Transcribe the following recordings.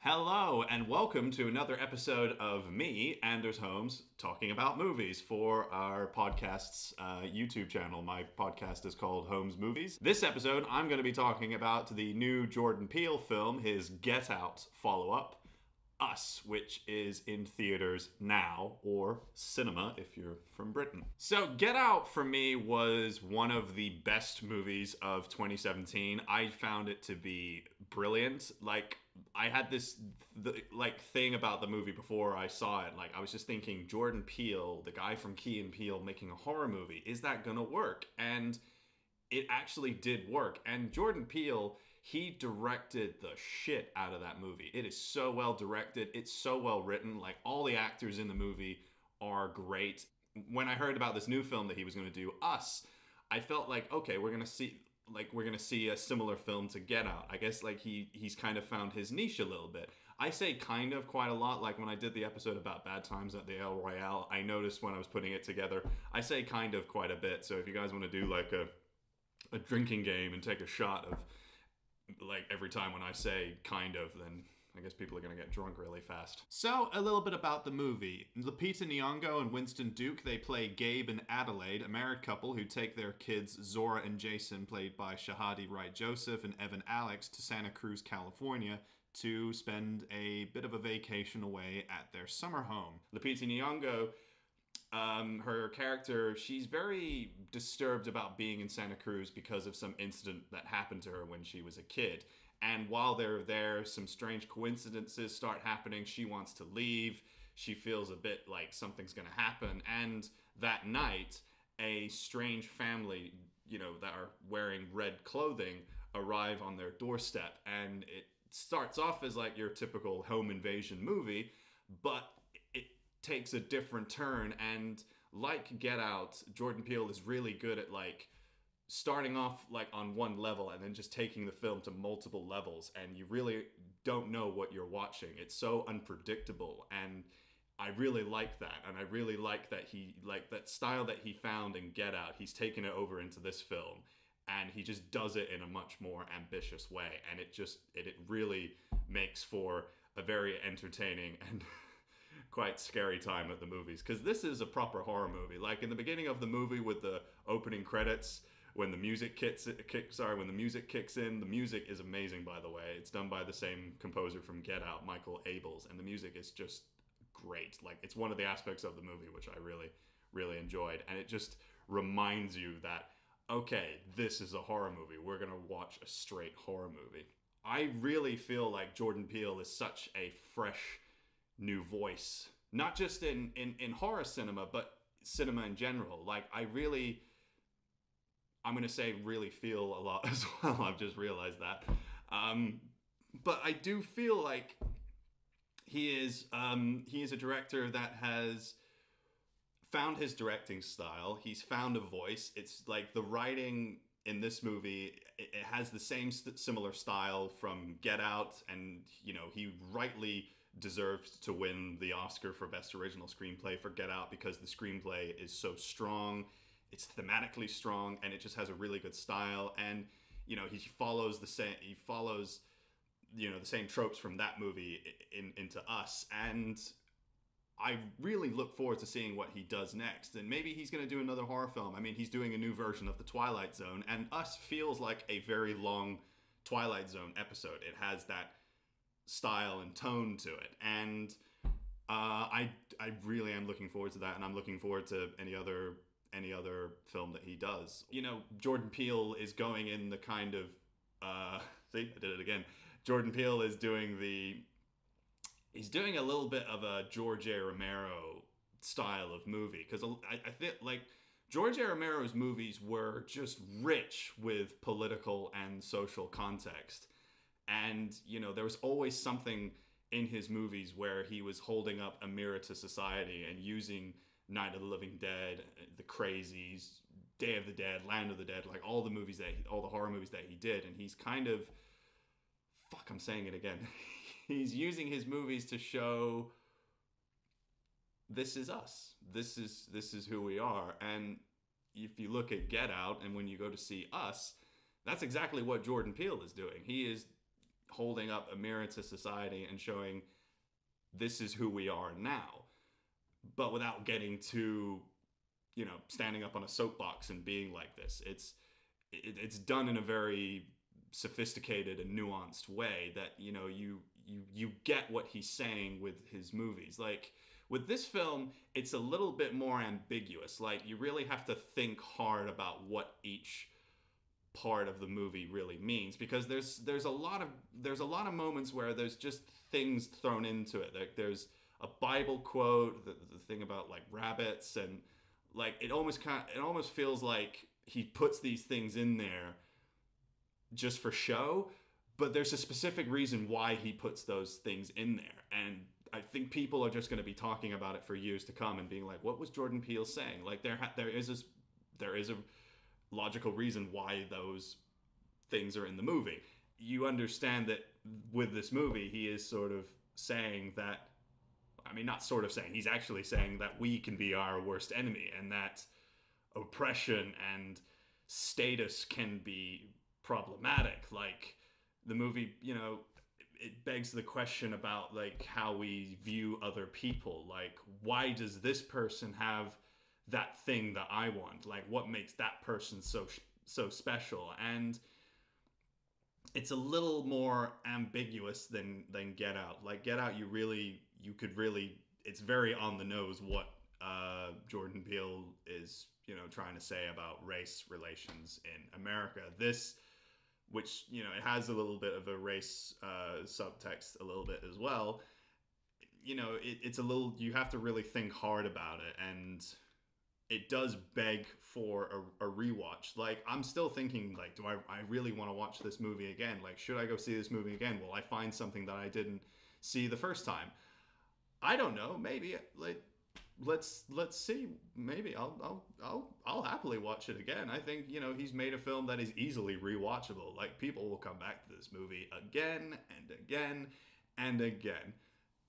Hello, and welcome to another episode of me, Anders Holmes, talking about movies for our podcast's YouTube channel. My podcast is called Holmes Movies. This episode, I'm going to be talking about the new Jordan Peele film, his Get Out follow up, Us, which is in theaters now, or cinema if you're from Britain. So, Get Out for me was one of the best movies of 2017. I found it to be brilliant. I had this thing about the movie before I saw it. I was just thinking, Jordan Peele, the guy from Key and Peele, making a horror movie, is that gonna work? And it actually did work. And Jordan Peele, he directed the shit out of that movie. It is so well directed. It's so well written. All the actors in the movie are great. When I heard about this new film that he was going to do, Us, I felt like, okay, we're going to see a similar film to Get Out. I guess he's kind of found his niche a little bit. I say kind of quite a lot. When I did the episode about Bad Times at the El Royale, I noticed when I was putting it together, I say kind of quite a bit. So if you guys want to do a drinking game and take a shot of every time when I say kind of, then I guess people are going to get drunk really fast. So, a little bit about the movie. Lupita Nyong'o and Winston Duke, they play Gabe and Adelaide, a married couple who take their kids Zora and Jason, played by Shahadi Wright-Joseph and Evan Alex, to Santa Cruz, California, to spend a bit of a vacation away at their summer home. Lupita Nyong'o, her character, she's very disturbed about being in Santa Cruz because of some incident that happened to her when she was a kid. And while they're there, some strange coincidences start happening. She wants to leave. She feels a bit like something's going to happen. And that night, a strange family, that are wearing red clothing arrive on their doorstep. And it starts off as your typical home invasion movie, but it takes a different turn. And like Get Out, Jordan Peele is really good at starting off on one level and then just taking the film to multiple levels, and you really don't know what you're watching. It's so unpredictable, and I really like that. And I really like that that style that he found in Get Out, he's taken it over into this film, and he just does it in a much more ambitious way, and it really makes for a very entertaining and quite scary time at the movies, because this is a proper horror movie. In the beginning of the movie with the opening credits, when the music kicks in, the music is amazing, by the way. It's done by the same composer from Get Out, Michael Abels, and the music is just great. It's one of the aspects of the movie which I really, really enjoyed, and it just reminds you that, okay, this is a horror movie. We're gonna watch a straight horror movie. I really feel like Jordan Peele is such a fresh new voice, not just in horror cinema, but cinema in general. I'm going to say really feel a lot as well. I've just realized that. But I do feel like he is a director that has found his directing style. He's found a voice. It's the writing in this movie, it has the same similar style from Get Out, and he rightly deserved to win the Oscar for Best Original Screenplay for Get Out, because the screenplay is so strong. It's thematically strong, and it just has a really good style. And he follows the same the same tropes from that movie into Us, and I really look forward to seeing what he does next. And maybe he's going to do another horror film. I mean, he's doing a new version of The Twilight Zone, and Us feels like a very long Twilight Zone episode. It has that style and tone to it, and I really am looking forward to that, and I'm looking forward to any other film that he does. Jordan Peele is going in the kind of see, I did it again. Jordan Peele is he's doing a little bit of a George A. Romero style of movie, because I feel like George A. Romero's movies were just rich with political and social context. And, there was always something in his movies where he was holding up a mirror to society and using Night of the Living Dead, The Crazies, Day of the Dead, Land of the Dead, all the horror movies that he did. And he's kind of, I'm saying it again. He's using his movies to show this is us. This is who we are. And if you look at Get Out, and when you go to see Us, that's exactly what Jordan Peele is doing. He is holding up a mirror to society and showing this is who we are now, but without getting too, standing up on a soapbox and being like this. It's done in a very sophisticated and nuanced way that you get what he's saying with his movies. Like with this film, it's a little bit more ambiguous. Like you really have to think hard about what each part of the movie really means, because there's a lot of moments where there's just things thrown into it. Like there's a Bible quote, the thing about like rabbits, and like it almost feels like he puts these things in there just for show, but there's a specific reason why he puts those things in there. And I think people are just going to be talking about it for years to come and being like, what was Jordan Peele saying? Like there is a logical reason why those things are in the movie. You understand that with this movie, he is sort of saying that, I mean, not sort of saying, he's actually saying that we can be our worst enemy, and that oppression and status can be problematic. Like the movie, it begs the question about like how we view other people. Like, why does this person have that thing that I want? Like, what makes that person so special? And it's a little more ambiguous than Get Out. Like Get Out, it's very on the nose what Jordan Peele is trying to say about race relations in America. This, which it has a little bit of a race subtext a little bit as well. It's a little, you have to really think hard about it, and it does beg for a rewatch. Like, I'm still thinking, like, do I really want to watch this movie again? Like, should I go see this movie again? Will I find something that I didn't see the first time? I don't know. Maybe, like, let's see. Maybe I'll happily watch it again. I think, he's made a film that is easily rewatchable. Like, people will come back to this movie again and again and again.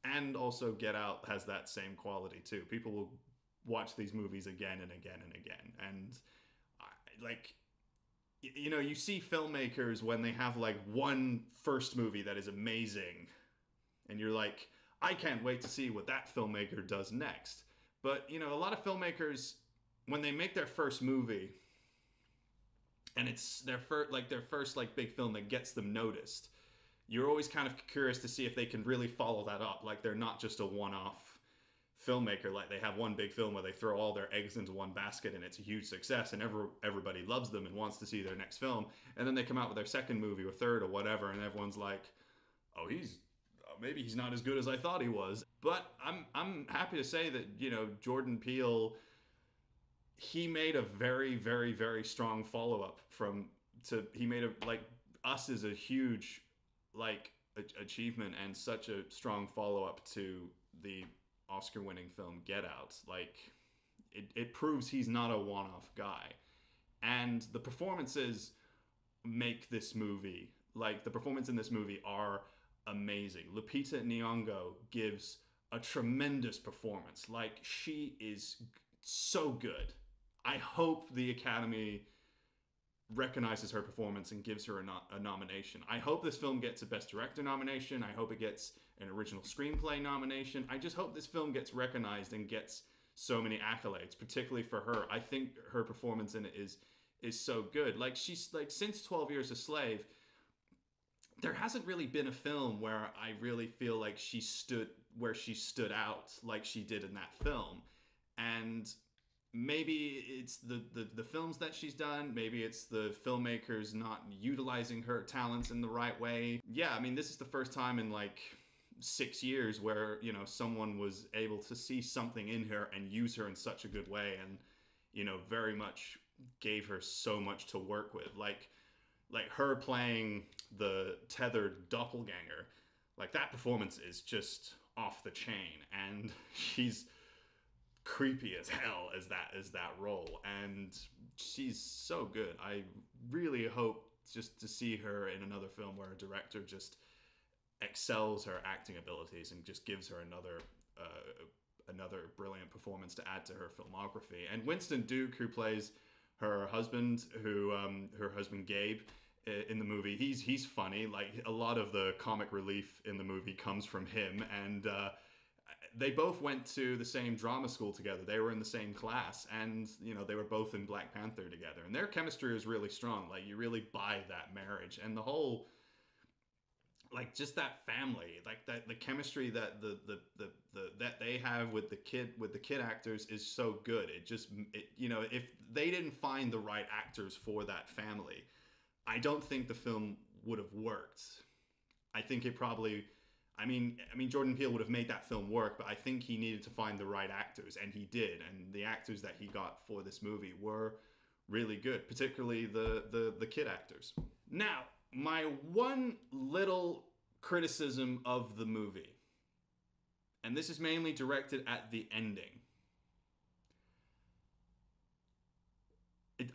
And also Get Out has that same quality too. People will watch these movies again and again and again. And you see filmmakers when they have like one first movie that is amazing, and you're like, I can't wait to see what that filmmaker does next. But a lot of filmmakers, when they make their first movie, and it's their first big film that gets them noticed, you're always kind of curious to see if they can really follow that up. Like they're not just a one-off filmmaker. Like they have one big film where they throw all their eggs into one basket and it's a huge success and everybody loves them and wants to see their next film, and then they come out with their second movie or third or whatever, and everyone's like, oh, maybe he's not as good as I thought he was. But I'm happy to say that Jordan Peele, he made a very, very, very strong follow-up he made Us is a huge achievement and such a strong follow-up to the Oscar-winning film Get Out. Like it proves he's not a one-off guy, and the performances make this movie, the performance in this movie are amazing. Lupita Nyong'o gives a tremendous performance. Like she is so good. I hope the Academy recognizes her performance and gives her a nomination. I hope this film gets a Best Director nomination. I hope it gets an Original Screenplay nomination. I just hope this film gets recognized and gets so many accolades, particularly for her. I think her performance in it is so good. Like she's since 12 Years a Slave, there hasn't really been a film where I really feel like she stood out like she did in that film. And maybe it's the films that she's done. Maybe it's the filmmakers not utilizing her talents in the right way. Yeah, I mean, this is the first time in 6 years where, someone was able to see something in her and use her in such a good way, and, very much gave her so much to work with. Like her playing the tethered doppelganger, that performance is just off the chain, and she's creepy as hell as that role, and she's so good. I really hope just to see her in another film where a director just excels her acting abilities and just gives her another brilliant performance to add to her filmography. And Winston Duke, who plays her husband, her husband Gabe, in the movie. He's funny. Like a lot of the comic relief in the movie comes from him, and they both went to the same drama school together. They were in the same class, and they were both in Black Panther together, and their chemistry was really strong. Like you really buy that marriage and the whole, like just that family, like that the chemistry that that they have with the kid actors is so good. If they didn't find the right actors for that family, I don't think the film would have worked. I think it probably, I mean, Jordan Peele would have made that film work, but I think he needed to find the right actors, and he did. And the actors that he got for this movie were really good, particularly the kid actors. Now, my one little criticism of the movie, and this is mainly directed at the ending.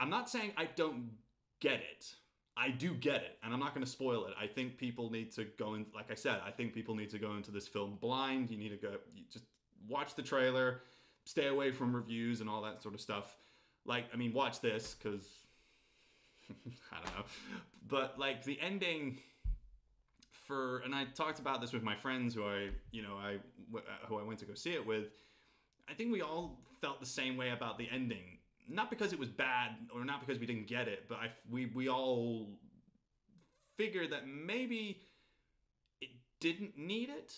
I'm not saying I don't get it. I do get it, and I'm not going to spoil it. I think people need to go in, like I said, I think people need to go into this film blind. You just watch the trailer, stay away from reviews and all that sort of stuff. Watch this, because, I don't know. But, the ending and I talked about this with my friends who I went to go see it with. I think we all felt the same way about the ending. Not because it was bad or not because we didn't get it, but we all figured that maybe it didn't need it.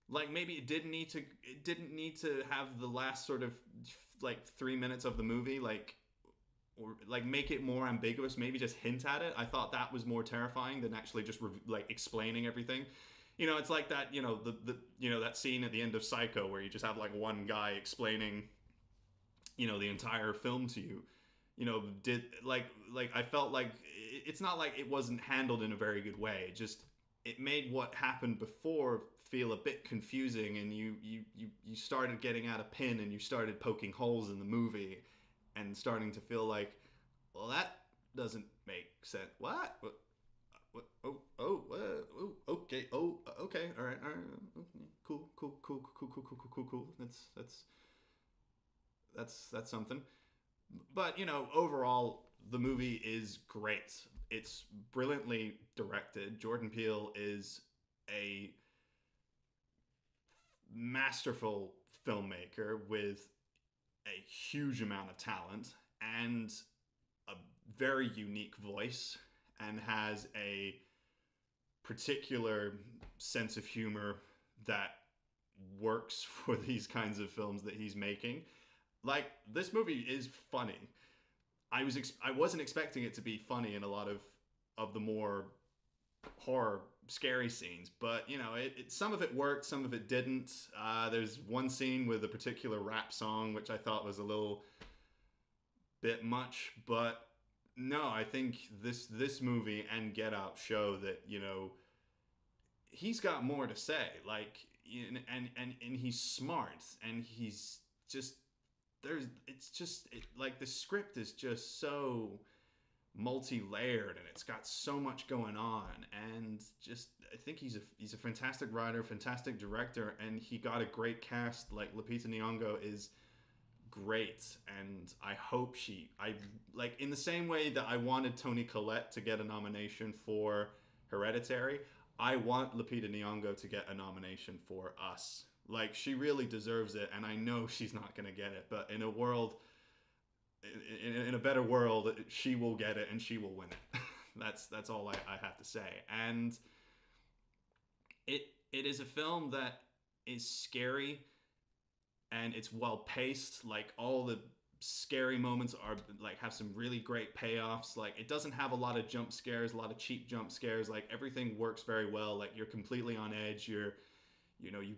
Like maybe it didn't need to have the last sort of 3 minutes of the movie, or make it more ambiguous. Maybe just hint at it. I thought that was more terrifying than actually just explaining everything. It's like that. That scene at the end of Psycho where you just have one guy explaining the entire film to you. I felt like it's not like it wasn't handled in a very good way. It made what happened before feel a bit confusing, and you started getting out a pin and you started poking holes in the movie and starting to feel like, well, that doesn't make sense. What? Okay. Oh, okay. All right. Cool. That's something. But overall, the movie is great. It's brilliantly directed. Jordan Peele is a masterful filmmaker with a huge amount of talent and a very unique voice, and has a particular sense of humor that works for these kinds of films that he's making. This movie is funny. I wasn't expecting it to be funny in a lot of the more horror, scary scenes, but some of it worked, some of it didn't. There's one scene with a particular rap song which I thought was a little bit much, but no, I think this movie and Get Out show that he's got more to say. And he's smart, and he's just the script is just so multi-layered, and it's got so much going on, and I think he's a fantastic writer, fantastic director, and he got a great cast. Lupita Nyong'o is great, and I hope in the same way that I wanted Toni Collette to get a nomination for Hereditary, I want Lupita Nyong'o to get a nomination for Us. She really deserves it, and I know she's not going to get it, but in a better world, she will get it and she will win it. That's all I have to say. And it is a film that is scary, and it's well paced. All the scary moments are have some really great payoffs. It doesn't have a lot of jump scares, a lot of cheap jump scares. Everything works very well. You're completely on edge. You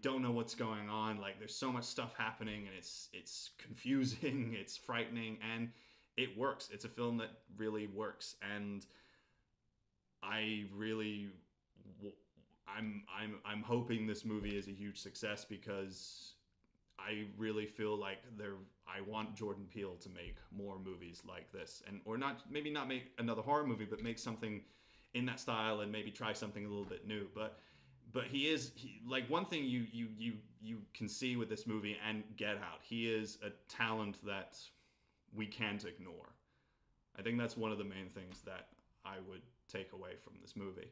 don't know what's going on. There's so much stuff happening, and it's confusing, it's frightening, and it works. It's a film that really works, and I'm hoping this movie is a huge success, because I really feel I want Jordan Peele to make more movies like this, maybe not make another horror movie, but make something in that style, and maybe try something a little bit new. But one thing you can see with this movie and Get Out, he is a talent that we can't ignore. I think that's one of the main things that I would take away from this movie?